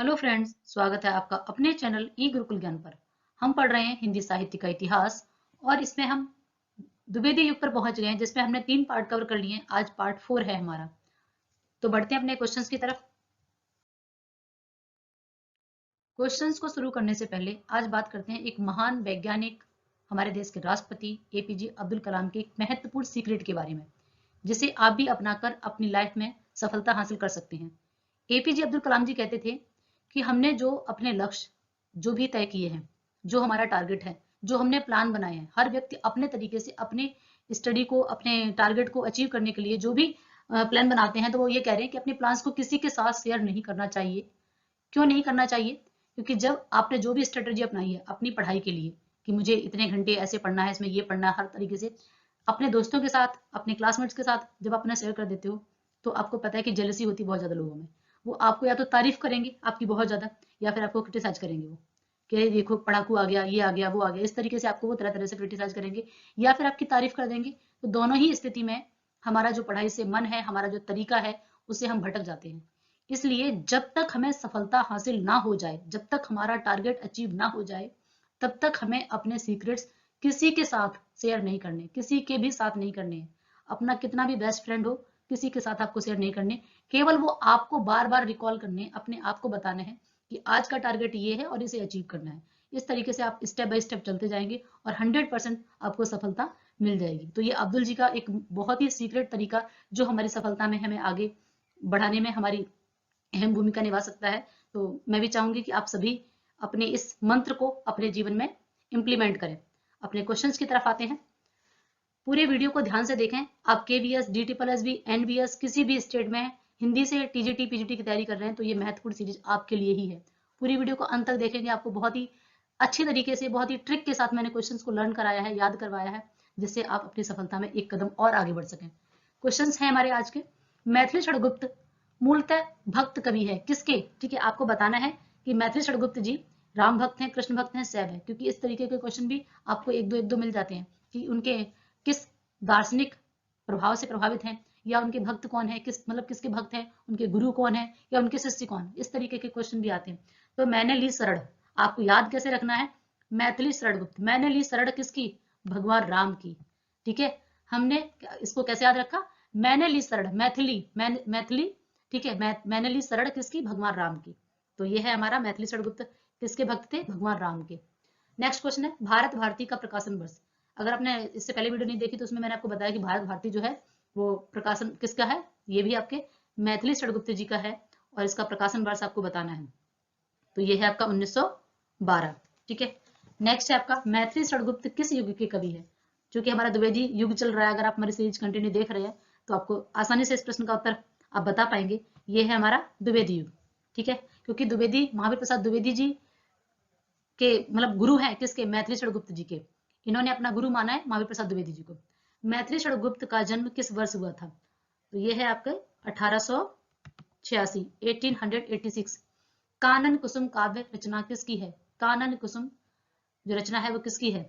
Hello friends, स्वागत है आपका अपने चैनल ई गुरुकुल ज्ञान पर। हम पढ़ रहे हैं हिंदी साहित्य का इतिहास और इसमें हम द्विवेदी युग पर पहुंच गए हैं, जिसमें हमने 3 पार्ट कवर कर लिए हैं। आज पार्ट 4 है हमारा। तो बढ़ते हैं अपने क्वेश्चंस की तरफ। क्वेश्चंस को शुरू करने से पहले आज बात करते हैं एक महान वैज्ञानिक, हमारे देश के राष्ट्रपति एपीजे अब्दुल कलाम के एक महत्वपूर्ण सीक्रेट के बारे में, जिसे आप भी अपनाकर अपनी लाइफ में सफलता हासिल कर सकते हैं। एपीजे अब्दुल कलाम जी कहते थे कि हमने जो अपने लक्ष्य जो भी तय किए हैं, जो हमारा टारगेट है, जो हमने प्लान बनाए हैं, हर व्यक्ति अपने तरीके से अपने स्टडी को, अपने टारगेट को अचीव करने के लिए जो भी प्लान बनाते हैं, तो वो ये कह रहे हैं कि अपने प्लान्स को किसी के साथ शेयर नहीं करना चाहिए। क्यों नहीं करना चाहिए? क्योंकि जब आपने जो भी स्ट्रेटेजी अपनाई है अपनी पढ़ाई के लिए कि मुझे इतने घंटे ऐसे पढ़ना है, इसमें ये पढ़ना है, हर तरीके से अपने दोस्तों के साथ, अपने क्लासमेट्स के साथ जब अपना शेयर कर देते हो, तो आपको पता है कि जेलसी होती है बहुत ज़्यादा लोगों में। वो आपको या तो तारीफ करेंगे आपकी बहुत ज़्यादा, या फिर आपको क्रिटिसाइज करेंगे वो कि देखो पढ़ाकू आ गया, ये आ गया, वो आ गया। इस तरीके से आपको वो तरह तरह से क्रिटिसाइज करेंगे या फिर आपकी तारीफ कर देंगे। तो दोनों ही स्थिति में हमारा जो पढ़ाई से मन है, हमारा जो तरीका है, उससे हम भटक जाते हैं। इसलिए जब तक हमें सफलता हासिल ना हो जाए, जब तक हमारा टारगेट अचीव ना हो जाए, तब तक हमें अपने सीक्रेट्स किसी के साथ शेयर नहीं करने, किसी के भी साथ नहीं करने हैं। अपना कितना भी बेस्ट फ्रेंड हो, किसी के साथ आपको शेयर नहीं करने। केवल वो आपको बार बार रिकॉल करने, अपने आप को बताने हैं कि आज का टारगेट ये है और इसे अचीव करना है। इस तरीके से आप स्टेप बाय स्टेप चलते जाएंगे और 100% आपको सफलता मिल जाएगी। तो ये अब्दुल जी का एक बहुत ही सीक्रेट तरीका, जो हमारी सफलता में हमें आगे बढ़ाने में हमारी अहम भूमिका निभा सकता है। तो मैं भी चाहूंगी कि आप सभी अपने इस मंत्र को अपने जीवन में इम्प्लीमेंट करें। अपने क्वेश्चंस की तरफ आते हैं। पूरे वीडियो को ध्यान से देखें। आप केवीएस, डीटीपीएसबी, एनबीएस किसी भी स्टेट में हिंदी से टीजीटी पीजीटी की तैयारी कर रहे हैं, तो ये महत्वपूर्ण सीरीज आपके लिए ही है। पूरी वीडियो को अंत तक देखेंगे, आपको बहुत ही अच्छी तरीके से, बहुत ही ट्रिक के साथ मैंने क्वेश्चंस को लर्न कराया है, याद करवाया है, जिससे आप अपनी सफलता में एक कदम और आगे बढ़ सकें। क्वेश्चंस हैं हमारे आज के। मैथिली षड़गुप्त मूलतः भक्त कवि है किसके? ठीक है, आपको बताना है कि मैथिली षड़गुप्त जी राम भक्त हैं, कृष्ण भक्त हैं, शैव है, क्योंकि इस तरीके के क्वेश्चन भी आपको एक दो मिल जाते हैं कि उनके किस दार्शनिक प्रभाव से प्रभावित हैं, या उनके भक्त कौन है, किस मतलब किसके भक्त हैं, उनके गुरु कौन है, या उनके शिष्य कौन। इस तरीके के क्वेश्चन भी आते हैं। तो मैंने ली शरण, आपको याद कैसे रखना है? मैथिली षड़गुप्त, मैंने ली शरण किसकी? भगवान राम की। ठीक है, हमने इसको कैसे याद रखा? मैंने ली शरण, मैथिली, मैथिली, ठीक है, मैंने ली शरण किसकी? भगवान राम की। तो ये है हमारा मैथिली षड़गुप्त किसके भक्त थे? भगवान राम के। नेक्स्ट क्वेश्चन है भारत भारती का प्रकाशन वर्ष। अगर आपने इससे पहले वीडियो नहीं देखी तो उसमें मैंने आपको बताया कि भारत भारती जो है वो प्रकाशन किसका है? ये भी आपके मैथिली षड़गुप्त जी का है, और इसका प्रकाशन वर्ष आपको बताना है। तो ये है आपका 1912। ठीक है, नेक्स्ट है आपका मैथिली षड़गुप्त किस युग के कवि है? क्योंकि हमारा द्विवेदी युग चल रहा है, अगर आप हमारी सीरीज कंटिन्यू देख रहे हैं तो आपको आसानी से इस प्रश्न का उत्तर आप बता पाएंगे। ये है हमारा द्विवेदी युग। ठीक है, क्योंकि द्विवेदी, महावीर प्रसाद द्विवेदी जी के मतलब गुरु हैं किसके? मैथिली षड़गुप्त जी के। इन्होंने अपना गुरु माना है महावीर प्रसाद द्विवेदी जी को। मैथिली षड़गुप्त का जन्म किस वर्ष हुआ था? तो ये है आपके 1886, 1886। कानन कुसुम काव्य रचना किसकी है? कानन कुसुम जो रचना है वो किसकी है?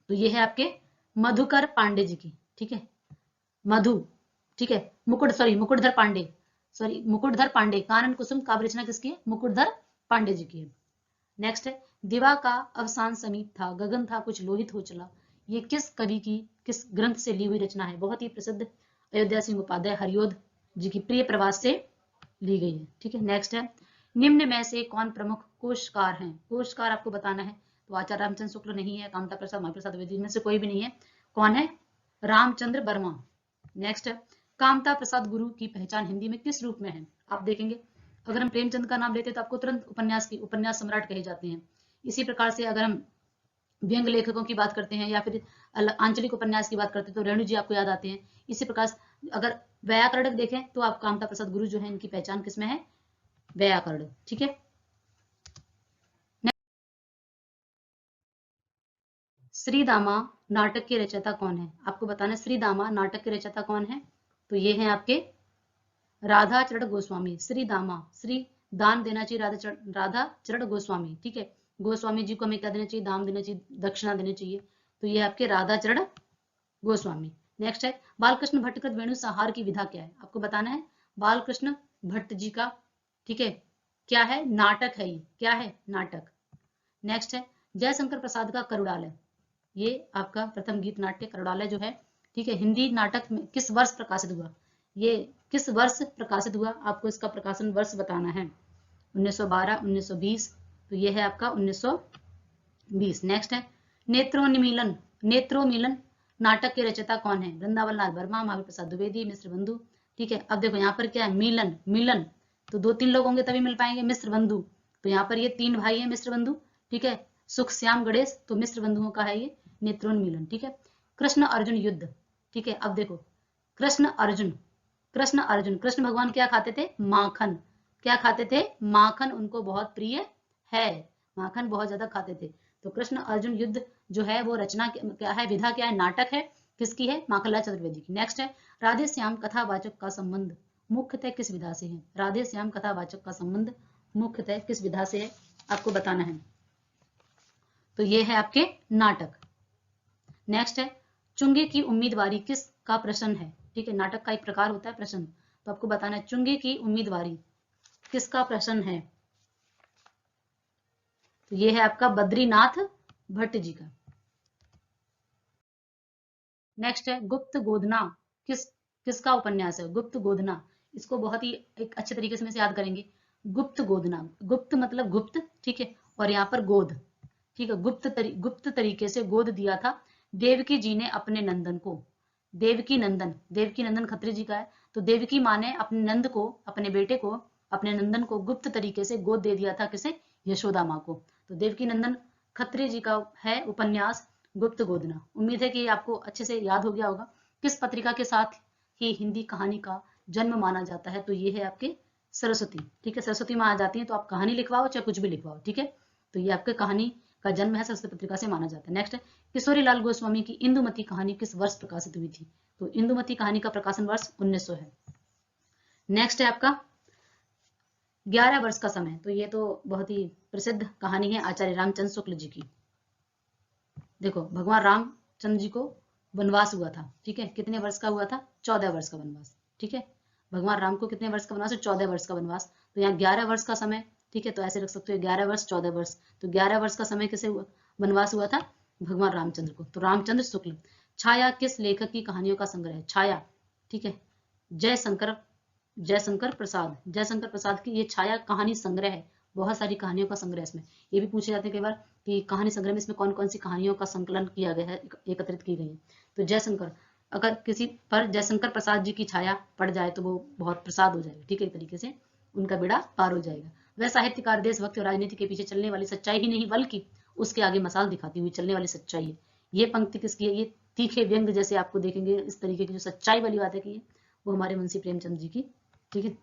तो ये है आपके मधुकर पांडे जी की। ठीक है, मधु, ठीक है, मुकुटधर पांडे, मुकुटधर पांडे। कानन कुसुम काव्य रचना किसकी है? मुकुटधर पांडे जी की है। नेक्स्ट है दिवा का अवसान समीप था, गगन था कुछ लोहित हो चला। ये किस कवि की, किस ग्रंथ से ली हुई रचना है? बहुत ही प्रसिद्ध अयोध्या सिंह उपाध्याय हरिओद जी की प्रिय प्रवास से ली गई है। ठीक है, नेक्स्ट है निम्न में से कौन प्रमुख कोशकार हैं? कोशकार आपको बताना है। तो आचार्य रामचंद्र शुक्ल नहीं है, कामता प्रसाद, महाप्रसाद द्विवेदी में से कोई भी नहीं है। कौन है? रामचंद्र वर्मा। नेक्स्ट है कामता प्रसाद गुरु की पहचान हिंदी में किस रूप में है? आप देखेंगे, अगर हम प्रेमचंद का नाम लेते हैं तो आपको तुरंत उपन्यास सम्राट कहे जाते हैं। इसी प्रकार से अगर हम व्यंग लेखकों की बात करते हैं या फिर आंचलिक उपन्यास की बात करते हैं तो रेणु जी आपको याद आते हैं। इसी प्रकार अगर व्याकरणक देखें तो आप कामता प्रसाद गुरु जो है इनकी पहचान किसमें है? व्याकरण। ठीक है, श्रीदामा नाटक के रचयिता कौन है? आपको बताना है श्रीदामा नाटक के रचयिता कौन है? तो ये है आपके राधा चरण गोस्वामी। श्रीदामा, श्री दान देना चाहिए, राधा चरण गोस्वामी। ठीक है, गोस्वामी जी को हमें क्या देना चाहिए? दाम देना चाहिए, दक्षिणा देनी चाहिए। तो ये आपके राधा चरण गोस्वामी। नेक्स्ट है बालकृष्ण भट्टकृत वेणु संहार की विधा क्या है? आपको बताना है बालकृष्ण भट्ट जी का, ठीक है, क्या है? नाटक है ये, क्या है? नाटक। नेक्स्ट है जयशंकर प्रसाद का करुड़ालय, ये आपका प्रथम गीत नाट्य करुड़ालय जो है, ठीक है, हिंदी नाटक में किस वर्ष प्रकाशित हुआ? ये किस वर्ष प्रकाशित हुआ? आपको इसका प्रकाशन वर्ष बताना है। 1912, 1920, तो ये है आपका 1920। नेक्स्ट है नेत्रोन्मीलन, नेत्रोमिलन नाटक के रचयिता कौन है? वृंदावन लाल वर्मा, महावीर प्रसाद द्विवेदी, मिश्र बंधु। ठीक है, अब देखो यहाँ पर क्या है? मिलन, मिलन, तो 2-3 लोग होंगे तभी मिल पाएंगे। मिश्र बंधु, तो यहाँ पर ये 3 भाई हैं मिश्र बंधु, ठीक है, सुख श्याम गणेश, तो मिश्र बंधुओं का है ये नेत्रोन्मीलन। ठीक है, कृष्ण अर्जुन युद्ध, ठीक है, अब देखो कृष्ण अर्जुन, कृष्ण अर्जुन, कृष्ण भगवान क्या खाते थे? माखन। क्या खाते थे? माखन उनको बहुत प्रिय है, माखन बहुत ज्यादा खाते थे। तो कृष्ण अर्जुन युद्ध जो है वो रचना क्या है? विधा क्या है? नाटक है। किसकी है? माखनलाल चतुर्वेदी की। नेक्स्ट है राधे श्याम कथावाचक का संबंध मुख्यतः किस विधा से है? राधे श्याम कथावाचक का संबंध मुख्यतः किस विधा से है? आपको बताना है। तो ये है आपके नाटक। नेक्स्ट है चुंगी की उम्मीदवारी किस का प्रश्न है? ठीक है, नाटक का एक प्रकार होता है प्रश्न, तो आपको बताना है चुंगी की उम्मीदवारी किसका प्रश्न है? तो ये है आपका बद्रीनाथ भट्ट जी का। नेक्स्ट है गुप्त गोधना, किसका उपन्यास है? गुप्त गोधना, इसको बहुत ही एक अच्छे तरीके से याद करेंगे। गुप्त गोधना, गुप्त मतलब गुप्त, ठीक है, और यहाँ पर गोद, ठीक है, गुप्त तरीके से गोद दिया था देवकी जी ने अपने नंदन को। देवकी नंदन, देवकी नंदन खत्री जी का है, तो देवकी माँ ने अपने नंद को, अपने बेटे को, अपने नंदन को गुप्त तरीके से गोद दे दिया था। किसे? यशोदा माँ को। तो देवकी नंदन खत्री जी का है उपन्यास गुप्त गोधना। उम्मीद है कि आपको अच्छे से याद हो गया होगा। किस पत्रिका के साथ ही हिंदी कहानी का जन्म माना जाता है? तो ये है आपके सरस्वती। ठीक है, सरस्वती माँ आ जाती है तो आप कहानी लिखवाओ चाहे कुछ भी लिखवाओ, ठीक है, तो ये आपके कहानी का जन्म है सरस्वती पत्रिका से माना जाता है। नेक्स्ट है किशोरी लाल गोस्वामी की इंदुमती कहानी किस वर्ष प्रकाशित हुई थी? तो इंदुमती कहानी का प्रकाशन वर्ष 1900 है। नेक्स्ट है आपका 11 वर्ष का समय, तो ये तो बहुत ही प्रसिद्ध कहानी है आचार्य रामचंद्र शुक्ल जी की। देखो भगवान रामचंद्र जी को वनवास हुआ था, ठीक है, कितने वर्ष का हुआ था? 14 वर्ष का वनवास, ठीक है, भगवान राम को कितने वर्ष का वनवास? 14 वर्ष का वनवास। तो यहाँ 11 वर्ष का समय, ठीक है, तो ऐसे रख सकते हो 11 वर्ष 14 वर्ष, तो 11 वर्ष का समय किसे वनवास हुआ था? भगवान रामचंद्र को। तो रामचंद्र शुक्ल। छाया किस लेखक की कहानियों का संग्रह है? छाया, ठीक है, जयशंकर, जयशंकर प्रसाद, जयशंकर प्रसाद की ये छाया कहानी संग्रह है। बहुत सारी कहानियों का संग्रह इसमें। ये भी पूछे जाते हैं कई बार कि कहानी संग्रह में इसमें कौन कौन सी कहानियों का संकलन किया गया है, एकत्रित की गई है। तो जयशंकर, अगर किसी पर जयशंकर प्रसाद जी की छाया पड़ जाए तो वो बहुत प्रसाद हो जाएगा, ठीक है, एक तरीके से उनका बेड़ा पार हो जाएगा। वह साहित्यकार देशभक्ति और राजनीति के पीछे चलने वाली सच्चाई ही नहीं बल्कि उसके आगे मसाल दिखाती हुई चलने वाली सच्चाई है। ये पंक्ति किसकी है? ये तीखे व्यंग जैसे आपको देखेंगे, इस तरीके की जो सच्चाई वाली बातें की है वो हमारे मुंशी प्रेमचंद जी की, ठीक है।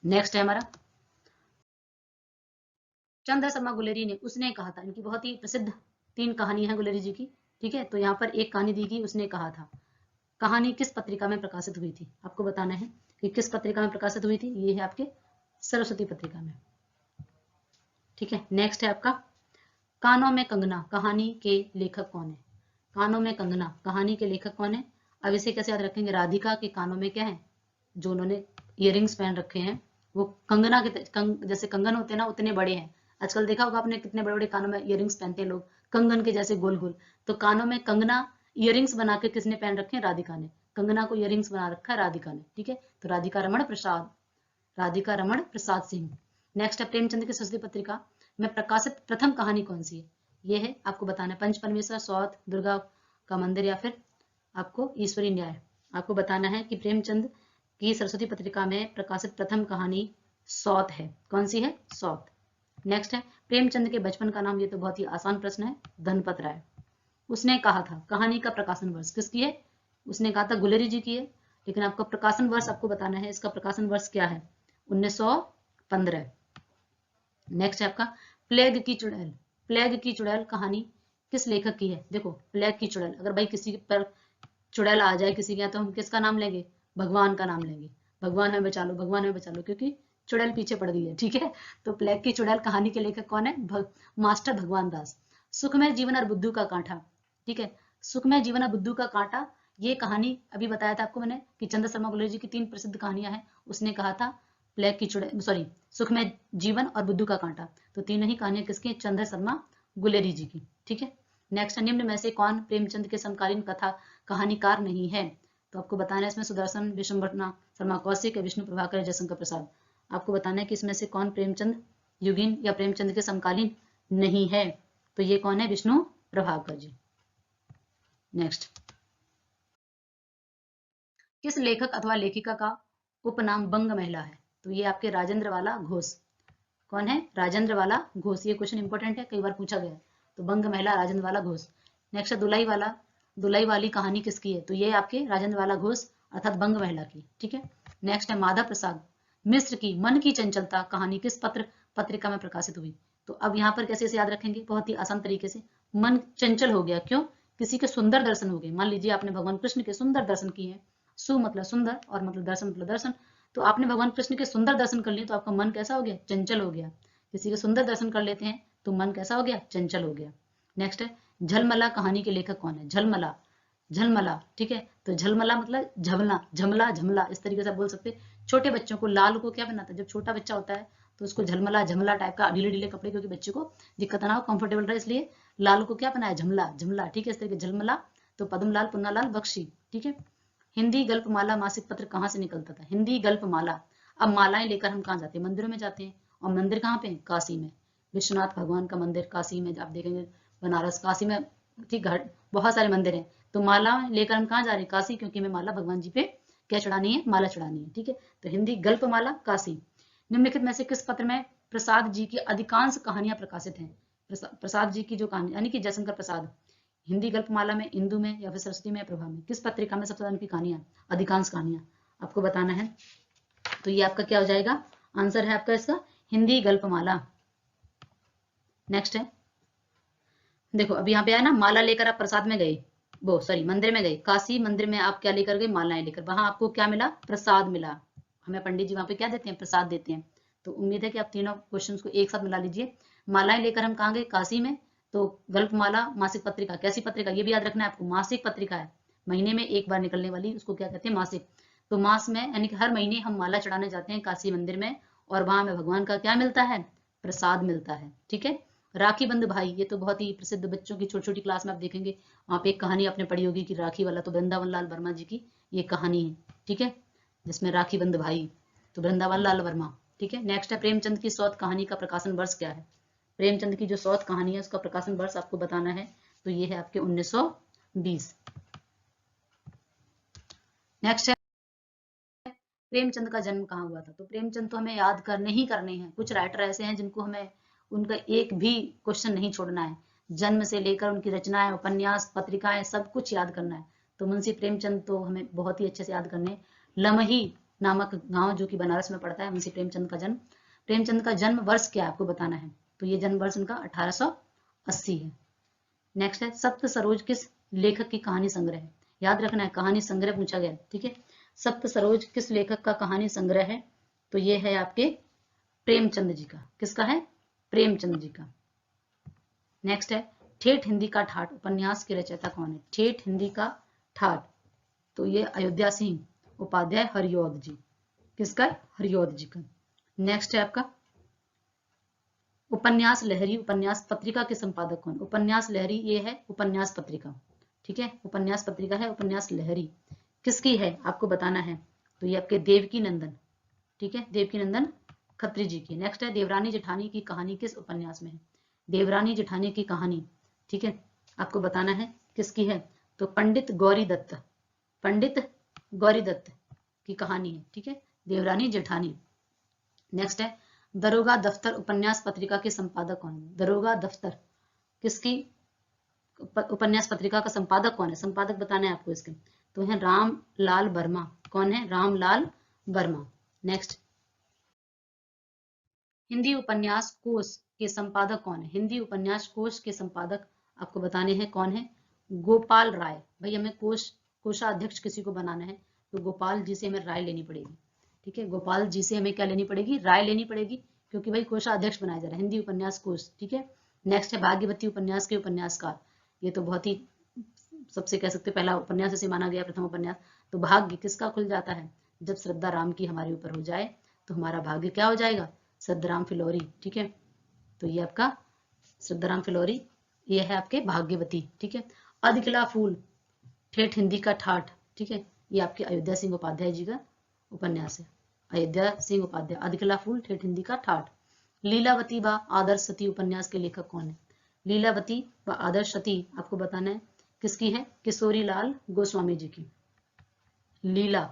नेक्स्ट है हमारा चंद्र शर्मा गुलेरी ने उसने कहा था, इनकी बहुत ही प्रसिद्ध 3 कहानी है गुलेरी जी की, ठीक है, तो यहाँ पर एक कहानी दी गई उसने कहा था। कहानी किस पत्रिका में प्रकाशित हुई थी? आपको बताना है कि किस पत्रिका में प्रकाशित हुई थी। ये है आपके सरस्वती पत्रिका में, ठीक है। नेक्स्ट है आपका कानों में कंगना कहानी के लेखक कौन है? कानों में कंगना कहानी के लेखक कौन है? अब इसे कैसे याद रखेंगे? राधिका के कानों में क्या है? जो उन्होंने इयररिंग्स पहन रखे हैं वो कंगना के जैसे कंगन होते हैं ना उतने बड़े हैं। आजकल देखा होगा आपने कितने बड़े बड़े कानों में इयररिंग्स पहनते हैं लोग, कंगन के जैसे गोल गोल। तो कानों में कंगना इयररिंग्स बना के किसने पहन रखे हैं? राधिका ने। कंगना को इयररिंग्स बना रखा है राधिका ने, ठीक है, तो राधिका रमण प्रसाद, राधिका रमण प्रसाद सिंह। नेक्स्ट है प्रेमचंद की सरस्वती पत्रिका में प्रकाशित प्रथम कहानी कौन सी है? ये है आपको बताना है पंच परमेश्वर, सौत, दुर्गा का मंदिर या फिर आपको ईश्वरी न्याय। आपको बताना है कि प्रेमचंद की सरस्वती पत्रिका में प्रकाशित प्रथम कहानी सौत है। कौन सी है? सौत। नेक्स्ट है प्रेमचंद के बचपन का नाम। ये तो बहुत ही आसान प्रश्न है, धनपत राय। उसने कहा था कहानी का प्रकाशन वर्ष किसकी है? उसने कहा था गुलेरी जी की है, लेकिन आपका प्रकाशन वर्ष आपको बताना है। इसका प्रकाशन वर्ष क्या है? 1915। नेक्स्ट है आपका प्लेग की चुड़ैल। प्लेग की चुड़ैल कहानी किस लेखक की है? देखो प्लेग की चुड़ैल, अगर भाई किसी पर चुड़ैल आ जाए किसी के, तो हम किसका नाम लेंगे? भगवान का नाम लेंगे। भगवान हमें बचा लो, भगवान हमें बचा लो, क्योंकि चुड़ैल पीछे पड़ गई है, ठीक है। तो प्लेग की चुड़ैल कहानी के लेखक कौन है? मास्टर भगवान दास। सुखमय जीवन और बुद्धू का कांटा, ठीक है, सुखमय जीवन और बुद्धू का कांटा, ये कहानी अभी बताया था आपको मैंने कि चंद्र शर्मा गुलेरी जी की 3 प्रसिद्ध कहानियां हैं। उसने कहा था ब्लैक की चुड़ैल, सॉरी, सुखमय जीवन और बुद्धू का कांटा। तो तीनों ही कहानियां किसकी? चंद्र शर्मा गुलेरी जी की। ठीक है, नेक्स्ट, निम्न में से कौन प्रेमचंद के समकालीन कथा कहानीकार नहीं है? तो आपको बताना है इसमें सुदर्शन, विश्वम्भरना शर्मा कौशिक, विष्णु प्रभाकर, जयशंकर प्रसाद। आपको बताना है कि इसमें से कौन प्रेमचंद युगीन या प्रेमचंद के समकालीन नहीं है। तो ये कौन है? विष्णु प्रभाकर जी। नेक्स्ट, किस लेखक अथवा लेखिका का उपनाम बंग महिला है? तो ये आपके राजेंद्र वाला घोष। कौन है? राजेंद्र वाला घोष। ये क्वेश्चन इंपॉर्टेंट है, कई बार पूछा गया है। तो बंग महिला राजेंद्र वाला घोष। नेक्स्ट है दुलाई वाली कहानी किसकी है? तो ये आपके राजेंद्र वाला घोष अर्थात बंग महिला की। ठीक है, नेक्स्ट है माधव प्रसाद मिश्र की मन की चंचलता कहानी किस पत्रिका में प्रकाशित हुई? तो अब यहाँ पर कैसे याद रखेंगे? बहुत ही आसान तरीके से। मन चंचल हो गया, क्यों? किसी के सुंदर दर्शन हो गए। मान लीजिए आपने भगवान कृष्ण के सुंदर दर्शन किए हैं, सु मतलब सुंदर और मतलब दर्शन मतलब दर्शन, तो आपने भगवान कृष्ण के सुंदर दर्शन कर लिए तो आपका मन कैसा हो गया? चंचल हो गया। किसी के सुंदर दर्शन कर लेते हैं तो मन कैसा हो गया? चंचल हो गया। नेक्स्ट है झलमला कहानी के लेखक कौन है? झलमला, झलमला। ठीक है, तो झलमला मतलब झमला, झमला, झमला, इस तरीके से बोल सकते हैं। छोटे बच्चों को, लाल को क्या बनाता है? जब छोटा बच्चा होता है तो उसको झलमला, झमला टाइप का ढीले ढीले कपड़े, क्योंकि बच्चे को दिक्कत ना हो, कंफर्टेबल रहे, इसलिए लाल को क्या बनाया? झमला, झमला। ठीक है, इस तरीके झलमला। तो पद्मलाल, पुन्नालाल, बख्शी। ठीक है, हिंदी गल्पमाला मासिक पत्र कहाँ से निकलता था? हिंदी गल्पमाला। अब मालाएं लेकर हम कहाँ जाते हैं? मंदिरों में जाते हैं। और मंदिर कहाँ पे? काशी में। विश्वनाथ भगवान का मंदिर काशी में, आप देखेंगे बनारस, काशी में, ठीक, घाट, बहुत सारे मंदिर हैं। तो माला लेकर हम कहाँ जा रहे हैं? काशी, क्योंकि हमें माला भगवान जी पे क्या चढ़ानी है? माला चढ़ानी है। ठीक है, तो हिंदी गल्पमाला काशी। निम्नलिखित में से किस पत्र में प्रसाद जी की अधिकांश कहानियां प्रकाशित हैं? प्रसाद जी की जो कहानी, यानी कि जयशंकर प्रसाद, हिंदी गल्पमाला में, इंदु में, या फिर सरस्वती में, प्रभा में, किस पत्रिका में सबसे ज्यादा उनकी कहानियां, अधिकांश कहानियां आपको बताना है? तो ये आपका क्या हो जाएगा? आंसर है आपका इसका हिंदी गल्पमाला। नेक्स्ट है, देखो अब यहाँ पे आया ना, माला लेकर आप प्रसाद में गए, वो सॉरी मंदिर में गए, काशी मंदिर में आप क्या लेकर गए? मालाएं लेकर। वहां आपको क्या मिला? प्रसाद मिला। हमें पंडित जी वहां पे क्या देते हैं? प्रसाद देते हैं। तो उम्मीद है कि आप तीनों क्वेश्चंस को एक साथ मिला लीजिए। मालाएं लेकर हम कहाँ गए? काशी में। तो गल्पमाला मासिक पत्रिका, कैसी पत्रिका? ये भी याद रखना है आपको, मासिक पत्रिका है, महीने में एक बार निकलने वाली, उसको क्या कहते हैं? मासिक। तो मास में, यानी कि हर महीने हम माला चढ़ाने जाते हैं काशी मंदिर में, और वहां हमें भगवान का क्या मिलता है? प्रसाद मिलता है। ठीक है, राखी बंद भाई, ये तो बहुत ही प्रसिद्ध, बच्चों की छोटी छोटी क्लास में आप देखेंगे, वहां पे एक कहानी आपने पढ़ी होगी कि राखी वाला, तो वृंदावन लाल वर्मा जी की ये कहानी है। ठीक है, जिसमें राखी बंद भाई, तो वृंदावन लाल वर्मा। ठीक है, नेक्स्ट है प्रेमचंद की सौत कहानी का प्रकाशन वर्ष क्या है? प्रेमचंद की जो सौत कहानी है उसका प्रकाशन वर्ष आपको बताना है। तो ये है आपके 1920। नेक्स्ट है प्रेमचंद का जन्म कहाँ हुआ था? तो प्रेमचंद तो हमें याद करने ही करने हैं। कुछ राइटर ऐसे हैं जिनको हमें उनका एक भी क्वेश्चन नहीं छोड़ना है, जन्म से लेकर उनकी रचनाएं, उपन्यास, पत्रिकाएं, सब कुछ याद करना है। तो मुंशी प्रेमचंद तो हमें बहुत ही अच्छे से याद करने हैं। लमही नामक गांव जो कि बनारस में पड़ता है, मुंशी प्रेमचंद का जन्म। प्रेमचंद का जन्म वर्ष क्या है आपको बताना है? तो ये जन्म वर्ष उनका 1880 है। नेक्स्ट है सप्त सरोज किस लेखक की कहानी संग्रह है? याद रखना है, कहानी संग्रह पूछा गया। ठीक है, सप्त सरोज किस लेखक का कहानी संग्रह है? तो ये है आपके प्रेमचंद जी का। किसका है? प्रेमचंद जी का। नेक्स्ट है ठेठ हिंदी का ठाठ उपन्यास के रचयिता कौन है? ठेठ हिंदी का ठाठ, तो ये अयोध्या सिंह उपाध्याय हरिऔध जी। किसका? हरिऔध जी का। नेक्स्ट है आपका उपन्यास लहरी उपन्यास पत्रिका के संपादक कौन? उपन्यास लहरी ये है उपन्यास पत्रिका। ठीक है, उपन्यास पत्रिका है उपन्यास लहरी। किसकी है आपको बताना है? तो ये आपके देवकी नंदन। ठीक है, देवकी नंदन खत्री जी की। नेक्स्ट है देवरानी जेठानी की कहानी किस उपन्यास में है? देवरानी जेठानी की कहानी, ठीक है, आपको बताना है किसकी है? तो पंडित गौरी दत्त, पंडित गौरी दत्त की कहानी है। ठीक है, देवरानी जेठानी। नेक्स्ट है दरोगा दफ्तर उपन्यास पत्रिका के संपादक कौन है? दरोगा दफ्तर किसकी उपन्यास पत्रिका का संपादक कौन है? संपादक बताना है आपको इसके। तो है राम लाल वर्मा। कौन है? राम लाल वर्मा। नेक्स्ट हिंदी उपन्यास कोश के संपादक कौन है? हिंदी उपन्यास कोश के संपादक आपको बताने हैं कौन है? गोपाल राय। भाई हमें कोषाध्यक्ष किसी को बनाना है तो गोपाल जी से हमें राय लेनी पड़ेगी। ठीक है, गोपाल जी से हमें क्या लेनी पड़ेगी? राय लेनी पड़ेगी, क्योंकि भाई कोषाध्यक्ष बनाया जा रहा है हिंदी उपन्यास कोश। ठीक है, नेक्स्ट है भाग्यवती उपन्यास के उपन्यासकार। ये तो बहुत ही सबसे कह सकते पहला उपन्यास से माना गया, प्रथम उपन्यास। तो भाग्य किसका खुल जाता है? जब श्रद्धा राम की हमारे ऊपर हो जाए तो हमारा भाग्य क्या हो जाएगा, सद्धराम फिलौरी। ठीक है, तो ये आपका सद्धराम फिलौरी, ये है आपके भाग्यवती। ठीक है, अधखिला फूल ठेठ हिंदी का ठाठ। ठीक है, ये आपके अयोध्या सिंह उपाध्याय जी का उपन्यास है। अयोध्या सिंह उपाध्याय, अधखिला फूल ठेठ हिंदी का ठाठ। लीलावती व आदर्श सती उपन्यास के लेखक कौन है? लीलावती व आदर्श सती आपको बताना है किसकी है, किशोरी लाल गोस्वामी जी की। लीला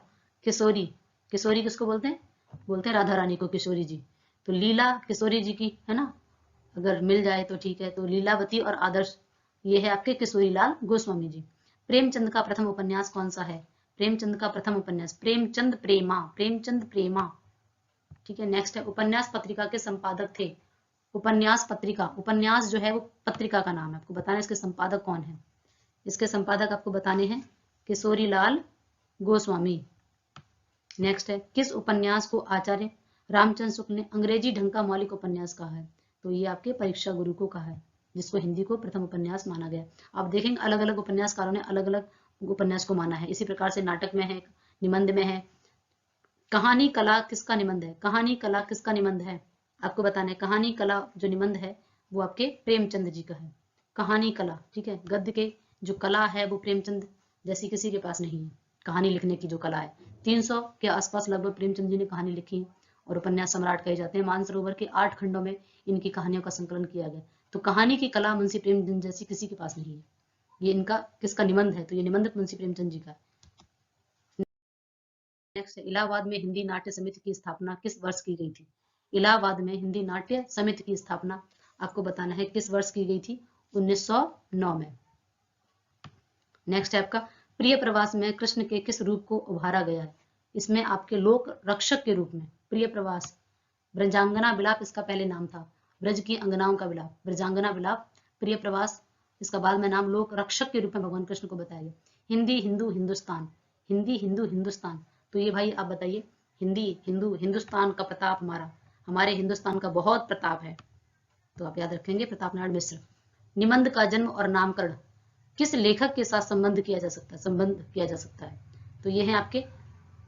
किशोरी, किशोरी किसको बोलते हैं, बोलते हैं राधा रानी को किशोरी जी। तो लीला किशोरी जी की है ना, अगर मिल जाए तो ठीक है। तो लीलावती और आदर्श ये है आपके किशोरी लाल गोस्वामी जी। प्रेमचंद का प्रथम उपन्यास कौन सा है? प्रेमचंद का प्रथम उपन्यास प्रेमचंद प्रेमा, प्रेमचंद प्रेमा। ठीक है, नेक्स्ट है उपन्यास पत्रिका के संपादक थे। उपन्यास पत्रिका, उपन्यास जो है वो पत्रिका का नाम है, आपको बताना है इसके संपादक कौन है। इसके संपादक आपको बताने हैं किशोरी लाल गोस्वामी। नेक्स्ट है किस उपन्यास को आचार्य रामचंद्र शुक्ल ने अंग्रेजी ढंग का मौलिक उपन्यास कहा है? तो ये आपके परीक्षा गुरु को कहा है, जिसको हिंदी को प्रथम उपन्यास माना गया। आप देखेंगे अलग अलग उपन्यासकारों ने अलग अलग उपन्यास को माना है। इसी प्रकार से नाटक में है, निबंध में है। कहानी कला किसका निबंध है? कहानी कला किसका निबंध है? आपको बताना है कहानी कला जो निबंध है वो आपके प्रेमचंद जी का है। कहानी कला, ठीक है, गद्य के जो कला है वो प्रेमचंद जैसी किसी के पास नहीं है। कहानी लिखने की जो कला है, 300 के आसपास लगभग प्रेमचंद जी ने कहानी लिखी है और उपन्यास सम्राट कहे जाते हैं। मानसरोवर के 8 खंडों में इनकी कहानियों का संकलन किया गया। तो कहानी की कला मुंशी प्रेमचंद जैसी किसी के पास नहीं है। ये इनका किसका निबंध है? तो ये निबंधक मुंशी प्रेमचंद जी का है। नेक्स्ट, इलाहाबाद में हिंदी नाट्य समिति की स्थापना किस वर्ष की गई थी? इलाहाबाद में हिंदी नाट्य समिति की स्थापना आपको बताना है किस वर्ष की गई थी? 1909 में। नेक्स्ट है आपका प्रिय प्रवास में कृष्ण के किस रूप को उभारा गया है? इसमें आपके लोक रक्षक के रूप में प्रिय प्रवास, ब्रजांगना विलाप इसका पहले नाम था, ब्रज की अंगनाओं का विलाप, ब्रजांगना विलाप, प्रिय प्रवास इसका बाद में नाम लोक रक्षक के रूप में भगवान कृष्ण को बताया गया। हिंदी हिंदू हिंदुस्तान, हिंदी हिंदू हिंदुस्तान, तो ये भाई आप बताइए, हिंदी हिंदू हिंदुस्तान का प्रताप हमारा, हमारे हिंदुस्तान का बहुत प्रताप है, तो आप याद रखेंगे प्रताप नारायण मिश्र। निबंध का जन्म और नामकरण किस लेखक के साथ संबंध किया जा सकता है, संबंध किया जा सकता है? तो ये है आपके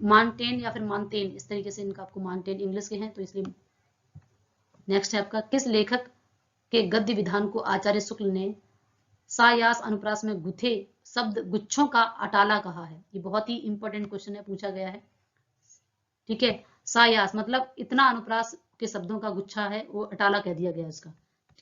मानटेन या फिर मानतेन, इस तरीके से इनका आपको मानटेन इंग्लिश के हैं तो इसलिए। नेक्स्ट है आपका किस लेखक के गद्य विधान को आचार्य शुक्ल ने सायास अनुप्रास में गुथे शब्द गुच्छों का अटाला कहा है? ये बहुत ही इंपॉर्टेंट क्वेश्चन है, पूछा गया है। ठीक है, सायास मतलब इतना अनुप्रास के शब्दों का गुच्छा है वो अटाला कह दिया गया उसका।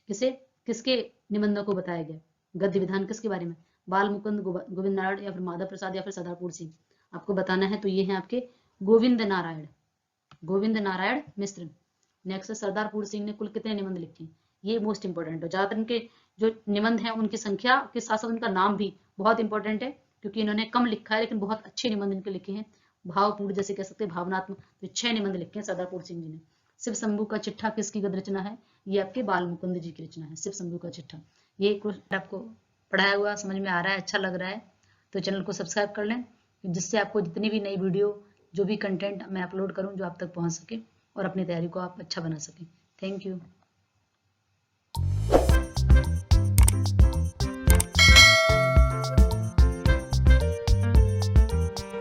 किसे, किसके निबंधों को बताया गया? गद्य विधान किसके बारे में? बाल मुकुंद गोविंद नारायण या फिर माधव प्रसाद या फिर सरदारपुर सिंह, आपको बताना है। तो ये है आपके गोविंद नारायण, गोविंद नारायण मिश्र। नेक्स्ट सरदारपुर सिंह ने कुल कितने निबंध लिखे? ये मोस्ट इंपॉर्टेंट है। ज्यादातर इनके जो निबंध है उनकी संख्या के साथ साथ उनका नाम भी बहुत इंपॉर्टेंट है, क्योंकि इन्होंने कम लिखा है लेकिन बहुत अच्छे निबंध इनके लिखे हैं, भावपूर्ण जैसे कह सकते हैं, भावनात्मक। तो 6 निबंध लिखे हैं सरदारपुर सिंह जी ने। शिव शंभू का चिट्ठा किसकी गद्य रचना है? ये आपके बाल मुकुंद जी की रचना है, शिव शंभू का चिट्ठा। ये आपको पढ़ाया हुआ समझ में आ रहा है, अच्छा लग रहा है तो चैनल को सब्सक्राइब कर लें, जिससे आपको जितनी भी नई वीडियो जो भी कंटेंट मैं अपलोड करूं जो आप तक पहुंच सके और अपनी तैयारी को आप अच्छा बना सकें। Thank you.